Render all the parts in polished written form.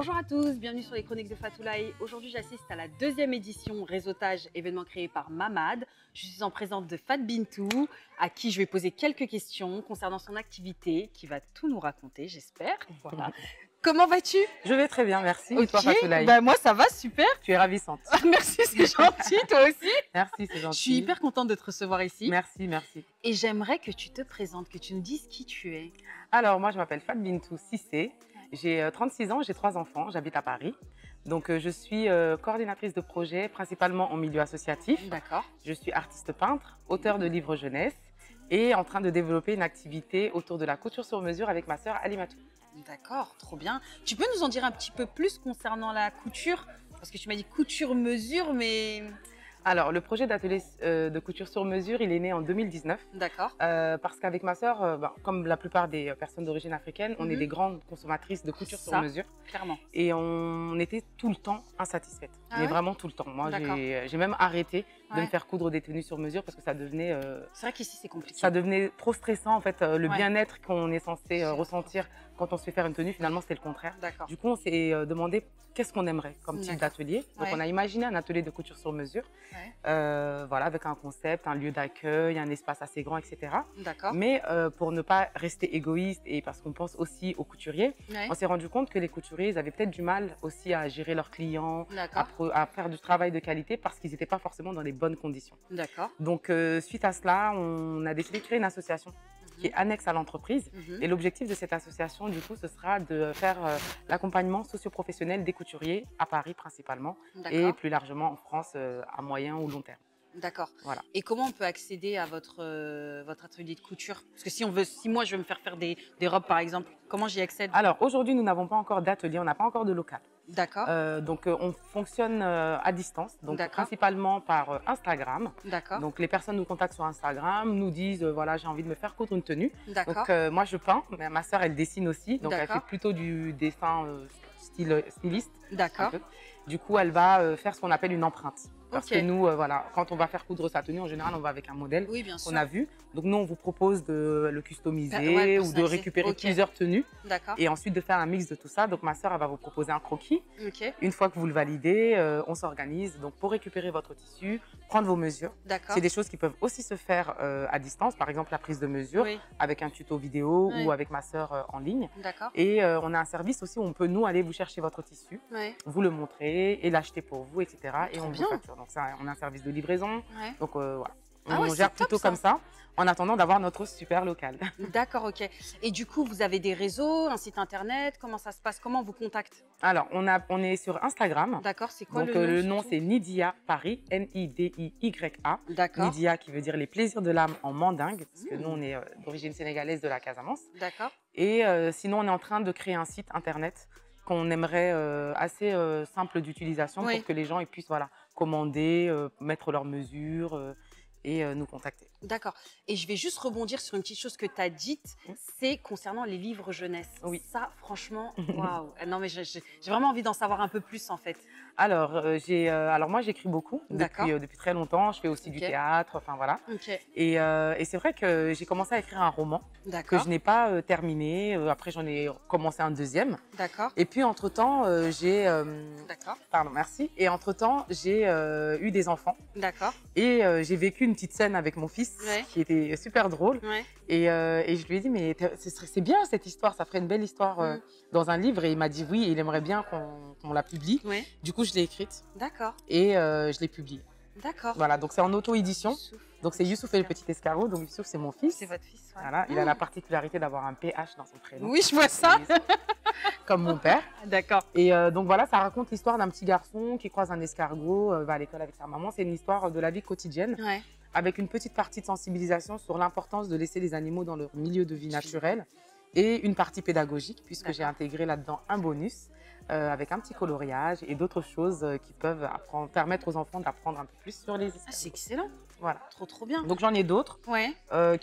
Bonjour à tous, bienvenue sur les Chroniques de Fatoulaye. Aujourd'hui, j'assiste à la deuxième édition réseautage, événement créé par Mamad. Je suis en présence de Fat Bintou, à qui je vais poser quelques questions concernant son activité, qui va tout nous raconter, j'espère. Voilà. Comment vas-tu? Je vais très bien, merci. Ok, Et toi, Fatoulaye? Moi ça va, super. Tu es ravissante. Merci, c'est gentil, toi aussi. Merci, c'est gentil. Je suis hyper contente de te recevoir ici. Merci, merci. Et j'aimerais que tu te présentes, que tu nous dises qui tu es. Alors, moi, je m'appelle Fat Bintou Cissé. J'ai 36 ans, j'ai 3 enfants, j'habite à Paris. Donc, je suis coordinatrice de projet, principalement en milieu associatif. D'accord. Je suis artiste peintre, auteur de livres jeunesse et en train de développer une activité autour de la couture sur mesure avec ma sœur Alimatou. D'accord, trop bien. Tu peux nous en dire un petit peu plus concernant la couture? Parce que tu m'as dit couture mesure, mais... Alors, le projet d'atelier de couture sur mesure, il est né en 2019. D'accord. Parce qu'avec ma sœur, comme la plupart des personnes d'origine africaine, on est des grandes consommatrices de couture sur mesure. Clairement. Et on était tout le temps insatisfaites. Ah mais ouais? vraiment tout le temps. Moi, j'ai même arrêté de me faire coudre des tenues sur mesure parce que ça devenait... c'est vrai qu'ici, c'est compliqué. Ça devenait trop stressant, en fait. Le bien-être qu'on est censé ressentir quand on se fait faire une tenue, finalement, c'était le contraire. D'accord. Du coup, on s'est demandé qu'est-ce qu'on aimerait comme type d'atelier. Donc, on a imaginé un atelier de couture sur mesure. Voilà, avec un concept, un lieu d'accueil, un espace assez grand, etc. D'accord. Mais pour ne pas rester égoïste et parce qu'on pense aussi aux couturiers, on s'est rendu compte que les couturiers, ils avaient peut-être du mal aussi à gérer leurs clients, à faire du travail de qualité parce qu'ils n'étaient pas forcément dans les bonnes conditions. D'accord. Donc, suite à cela, on a décidé de créer une association qui est annexe à l'entreprise. Et l'objectif de cette association, du coup, ce sera de faire l'accompagnement socio-professionnel des couturiers à Paris principalement et plus largement en France à moyen ou long terme. D'accord. Voilà. Et comment on peut accéder à votre atelier de couture? Parce que si moi je veux me faire des robes par exemple, comment j'y accède? Alors aujourd'hui, nous n'avons pas encore d'atelier, on n'a pas encore de local. D'accord. Donc on fonctionne à distance, donc principalement par Instagram. D'accord. Donc les personnes nous contactent sur Instagram, nous disent voilà, j'ai envie de me faire coudre une tenue. D'accord. Donc moi je peins, mais ma sœur elle dessine aussi, donc elle fait plutôt du dessin styliste. D'accord. Du coup elle va faire ce qu'on appelle une empreinte. Parce que nous, voilà, quand on va faire coudre sa tenue, en général, on va avec un modèle qu'on a vu. Donc nous, on vous propose de le customiser ou de récupérer plusieurs tenues et ensuite de faire un mix de tout ça. Donc ma sœur, elle va vous proposer un croquis. Une fois que vous le validez, on s'organise donc pour récupérer votre tissu, prendre vos mesures. C'est des choses qui peuvent aussi se faire à distance, par exemple la prise de mesure avec un tuto vidéo ou avec ma sœur en ligne. Et on a un service aussi où on peut nous aller vous chercher votre tissu, vous le montrer et l'acheter pour vous, etc. Et on vous facture. Donc ça, on a un service de livraison. Donc voilà, on gère plutôt comme ça en attendant d'avoir notre super local. D'accord, ok. Et du coup, vous avez des réseaux, un site internet, comment ça se passe? Comment on vous contacte? Alors, on est sur Instagram. D'accord, c'est quoi donc, le nom? Le nom, c'est Nidia Paris, Nidiya. D'accord. Nidia qui veut dire les plaisirs de l'âme en mandingue, parce que nous, on est d'origine sénégalaise de la Casamance. D'accord. Et sinon, on est en train de créer un site internet qu'on aimerait assez simple d'utilisation pour que les gens ils puissent commander, mettre leurs mesures et nous contacter. D'accord. Et je vais juste rebondir sur une petite chose que tu as dite, c'est concernant les livres jeunesse. Oui. Ça, franchement, waouh. Non, mais j'ai vraiment envie d'en savoir un peu plus, en fait. Alors, moi, j'écris beaucoup depuis très longtemps. Je fais aussi du théâtre, enfin voilà. Et c'est vrai que j'ai commencé à écrire un roman que je n'ai pas terminé. Après, j'en ai commencé un deuxième. D'accord. Et puis, entre-temps, Pardon, merci. Et entre-temps, j'ai eu des enfants. D'accord. Et j'ai vécu une petite scène avec mon fils qui était super drôle. Et je lui ai dit, mais c'est bien cette histoire, ça ferait une belle histoire dans un livre. Et il m'a dit oui, et il aimerait bien qu'on la publie. Du coup, je l'ai écrite. D'accord. Et je l'ai publiée. D'accord. Voilà, donc c'est en auto-édition. Donc c'est Youssouf et le petit escargot. Donc Youssouf, c'est mon fils. C'est votre fils, Voilà, il a la particularité d'avoir un PH dans son prénom. Oui, je vois ça. Comme mon père. D'accord. Et donc voilà, ça raconte l'histoire d'un petit garçon qui croise un escargot, va à l'école avec sa maman. C'est une histoire de la vie quotidienne. Avec une petite partie de sensibilisation sur l'importance de laisser les animaux dans leur milieu de vie naturel et une partie pédagogique puisque j'ai intégré là-dedans un bonus avec un petit coloriage et d'autres choses qui peuvent permettre aux enfants d'apprendre un peu plus sur les escargots. C'est excellent. Voilà. Trop bien. Donc j'en ai d'autres qui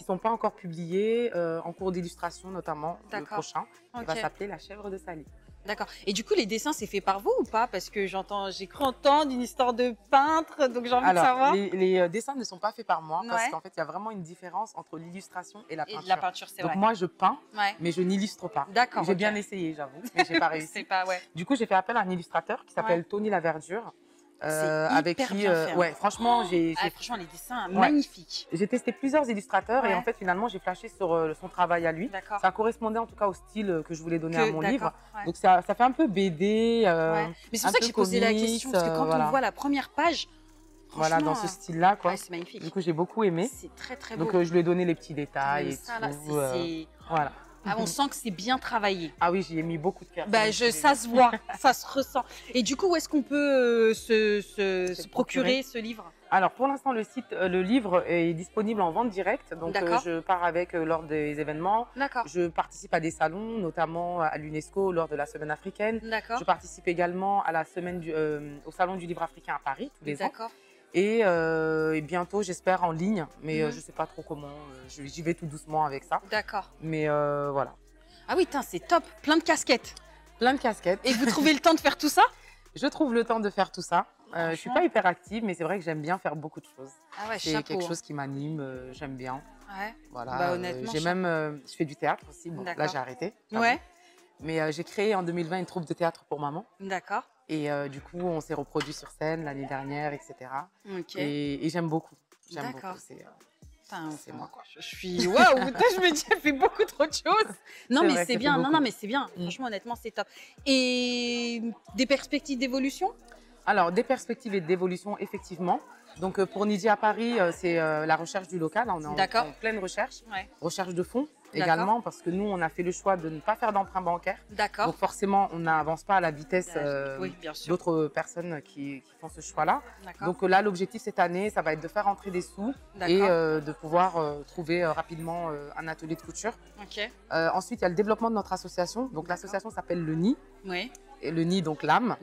ne sont pas encore publiés, en cours d'illustration notamment, le prochain. Il va s'appeler La chèvre de Sali. D'accord. Et du coup, les dessins, c'est fait par vous ou pas? Parce que j'ai cru entendre une histoire de peintre, donc j'ai envie de savoir. Les dessins ne sont pas faits par moi parce qu'en fait, il y a vraiment une différence entre l'illustration et la peinture. La peinture, c'est vrai. Donc moi, je peins, mais je n'illustre pas. D'accord. J'ai bien essayé, j'avoue, mais j'ai pas réussi. Ouais. Du coup, j'ai fait appel à un illustrateur qui s'appelle Tony Laverdure. Avec qui, ouais, franchement, franchement, les dessins magnifiques. J'ai testé plusieurs illustrateurs et en fait, finalement, j'ai flashé sur son travail à lui. Ça correspondait en tout cas au style que je voulais donner à mon livre. Donc, ça fait un peu BD. Mais c'est pour ça que j'ai posé la question, parce que quand on voit la première page, voilà, dans ce style-là, quoi. C'est magnifique. Du coup, j'ai beaucoup aimé. C'est très, très beau. Donc, je lui ai donné les petits détails et tout. Voilà. Ah, on sent que c'est bien travaillé. Ah oui, j'y ai mis beaucoup de cœur. Ça se voit, ça se ressent. Et du coup, où est-ce qu'on peut se procurer ce livre? Alors, pour l'instant, le livre est disponible en vente directe. Donc, je pars avec lors des événements. Je participe à des salons, notamment à l'UNESCO lors de la Semaine africaine. Je participe également à la semaine au Salon du livre africain à Paris, tous les ans. Et bientôt, j'espère, en ligne. Mais je ne sais pas trop comment. J'y vais tout doucement avec ça. D'accord. Mais voilà. Ah oui, c'est top. Plein de casquettes. Plein de casquettes. Et vous trouvez le temps de faire tout ça? Je trouve le temps de faire tout ça. Je ne suis pas hyper active, mais c'est vrai que j'aime bien faire beaucoup de choses. Ah ouais, c'est quelque chose qui m'anime, j'aime bien. Ouais. Voilà. Honnêtement, je fais du théâtre aussi. Bon, là, j'ai arrêté. Ouais. Mais j'ai créé en 2020 une troupe de théâtre pour maman. D'accord. Et du coup, on s'est reproduit sur scène l'année dernière, etc. Et j'aime beaucoup. J'aime beaucoup. C'est moi, quoi. Je suis waouh, je me dis, elle fait beaucoup trop de choses. Non, mais c'est bien. Non, mais c'est bien. Franchement, honnêtement, c'est top. Et des perspectives d'évolution? Alors, des perspectives d'évolution, effectivement. Donc, pour Nidji à Paris, c'est la recherche du local. Là, on est en pleine recherche. Recherche de fonds également, parce que nous, on a fait le choix de ne pas faire d'emprunt bancaire. Donc, forcément, on n'avance pas à la vitesse d'autres personnes qui font ce choix-là. Donc, là, l'objectif cette année, ça va être de faire entrer des sous et de pouvoir trouver rapidement un atelier de couture. Ensuite, il y a le développement de notre association. Donc, l'association s'appelle le Nid. Et le Nid, donc l'âme.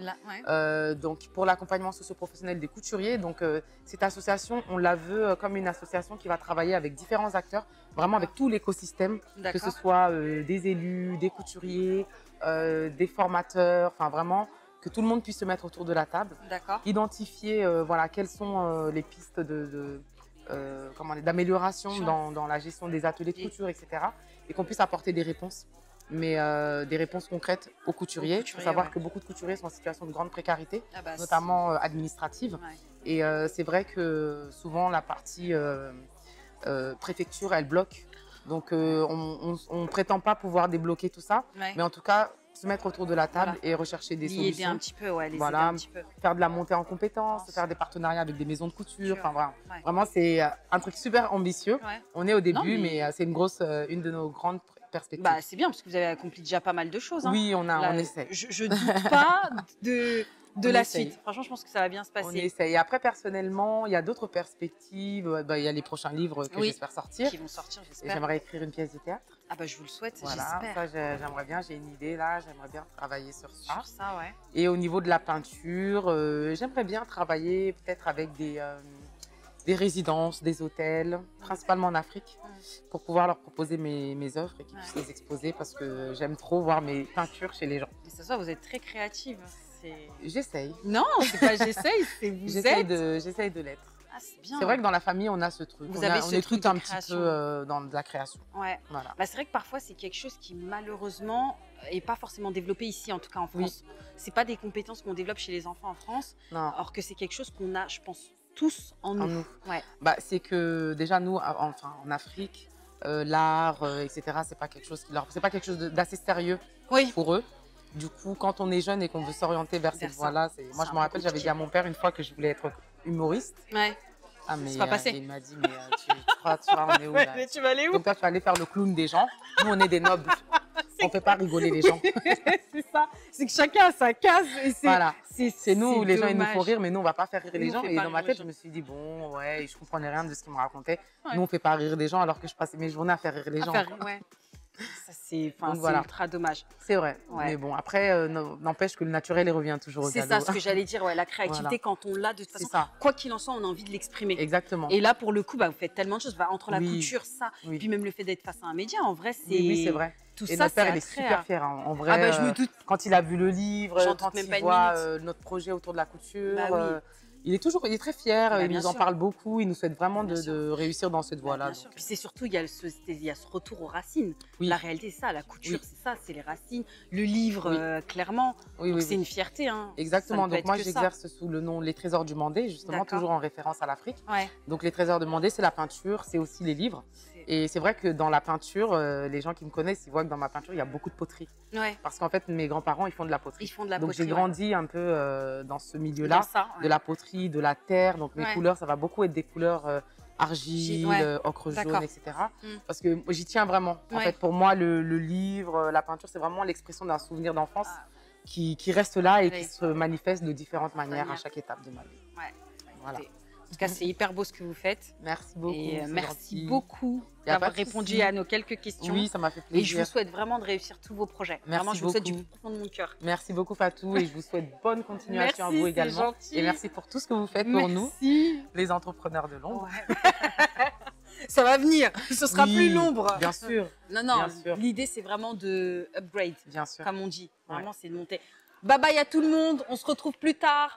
Donc, pour l'accompagnement socio-professionnel des couturiers. Donc, cette association, on la veut comme une association qui va travailler avec différents acteurs, vraiment avec tout l'écosystème, que ce soit des élus, des couturiers, des formateurs, enfin vraiment que tout le monde puisse se mettre autour de la table, identifier voilà, quelles sont les pistes d'amélioration dans la gestion des ateliers de couture, etc. Et qu'on puisse apporter des réponses. Mais des réponses concrètes aux couturiers. Il faut savoir que beaucoup de couturiers sont en situation de grande précarité, notamment administrative. Et c'est vrai que souvent la partie préfecture, elle bloque. Donc on ne prétend pas pouvoir débloquer tout ça. Mais en tout cas, se mettre autour de la table et rechercher des solutions. Aider un petit peu, les aider un petit peu. Faire de la montée en compétences, faire des partenariats avec des maisons de couture. Enfin, voilà. Vraiment, c'est un truc super ambitieux. On est au début, mais c'est une de nos grandes perspectives. C'est bien, parce que vous avez accompli déjà pas mal de choses. Oui, on essaie. Je ne doute pas de la suite. Franchement, je pense que ça va bien se passer. On essaie. Et après, personnellement, il y a d'autres perspectives. Il y a les prochains livres que j'espère sortir. Qui vont sortir, j'espère. J'aimerais écrire une pièce de théâtre. Ah je vous le souhaite, voilà, j'espère. Ça, j'aimerais bien. J'ai une idée là. J'aimerais bien travailler sur ça. Sur ça, ouais. Et au niveau de la peinture, j'aimerais bien travailler peut-être avec des résidences, des hôtels, principalement en Afrique, pour pouvoir leur proposer mes œuvres et qu'ils puissent les exposer, parce que j'aime trop voir mes peintures chez les gens. Mais c'est ça, vous êtes très créative. J'essaye. Non, c'est pas j'essaye, c'est vous êtes. J'essaye de l'être. Ah, c'est bien. C'est vrai que dans la famille, on a ce truc. On est tout un petit peu dans de la création. Ouais. Voilà. C'est vrai que parfois, c'est quelque chose qui, malheureusement, n'est pas forcément développé ici, en tout cas en France. C'est pas des compétences qu'on développe chez les enfants en France, alors que c'est quelque chose qu'on a, je pense, tous en nous. Ouais. C'est que déjà, nous, en Afrique, l'art, etc., c'est pas quelque chose d'assez sérieux pour eux. Du coup, quand on est jeune et qu'on veut s'orienter vers cette voie-là, moi je me rappelle, j'avais dit à mon père une fois que je voulais être humoriste. Ah, mais c'est pas passé. Il m'a dit, mais tu crois, on est où là? Mais tu vas aller où? Donc toi, tu vas aller faire le clown des gens. Nous, on est des nobles. On ne fait pas rigoler les gens. C'est ça. C'est que chacun a sa case. Voilà. C'est nous, les gens, ils nous font rire, mais nous, on ne va pas faire rire les gens. Et dans ma tête, je me suis dit, bon, je ne comprenais rien de ce qu'ils me racontaient. Nous, on ne fait pas rire les gens, alors que je passais mes journées à faire rire les gens. Ça, c'est ultra dommage. C'est vrai. Mais bon, après, n'empêche que le naturel, il revient toujours au galop. C'est ça ce que j'allais dire. La créativité, quand on l'a, de toute façon, quoi qu'il en soit, on a envie de l'exprimer. Exactement. Et là, pour le coup, vous faites tellement de choses. Entre la couture, ça, puis même le fait d'être face à un média, en vrai, c'est... Oui, c'est vrai. Tout et ça, notre père, il est super fier. Hein. En vrai, ah bah, je me doute. Quand il a vu le livre, quand il voit notre projet autour de la couture, bah, oui. il est très fier, bah, il nous en parle beaucoup, il nous souhaite vraiment de réussir dans cette voie-là. Puis c'est surtout, il y a ce retour aux racines. Oui. La réalité, c'est ça, la couture, c'est ça, c'est les racines. Le livre, clairement, c'est une fierté. Hein. Exactement, donc moi j'exerce sous le nom Les Trésors du Mandé, justement, toujours en référence à l'Afrique. Donc les Trésors du Mandé, c'est la peinture, c'est aussi les livres. Et c'est vrai que dans la peinture, les gens qui me connaissent, ils voient que dans ma peinture, il y a beaucoup de poterie. Parce qu'en fait, mes grands-parents, ils font de la poterie. Donc j'ai grandi un peu dans ce milieu-là, de la poterie, de la terre. Donc mes couleurs, ça va beaucoup être des couleurs argile, ocre jaune, etc. Parce que j'y tiens vraiment. En fait, pour moi, le livre, la peinture, c'est vraiment l'expression d'un souvenir d'enfance qui reste là et qui se manifeste de différentes manières à chaque étape de ma vie. Voilà. En tout cas, c'est hyper beau ce que vous faites. Merci beaucoup. Et merci beaucoup d'avoir répondu à nos quelques questions. Oui, ça m'a fait plaisir. Et je vous souhaite vraiment de réussir tous vos projets. Vraiment, je vous souhaite du plus profond de mon cœur. Merci beaucoup, Fatou. Et je vous souhaite bonne continuation à vous également. Gentil. Et merci pour tout ce que vous faites pour nous, les entrepreneurs de l'ombre. Ça va venir. Ce sera plus l'ombre. Bien sûr. Non, l'idée, c'est vraiment de upgrade. Bien sûr. Comme on dit. Vraiment, c'est de monter. Bye bye à tout le monde. On se retrouve plus tard.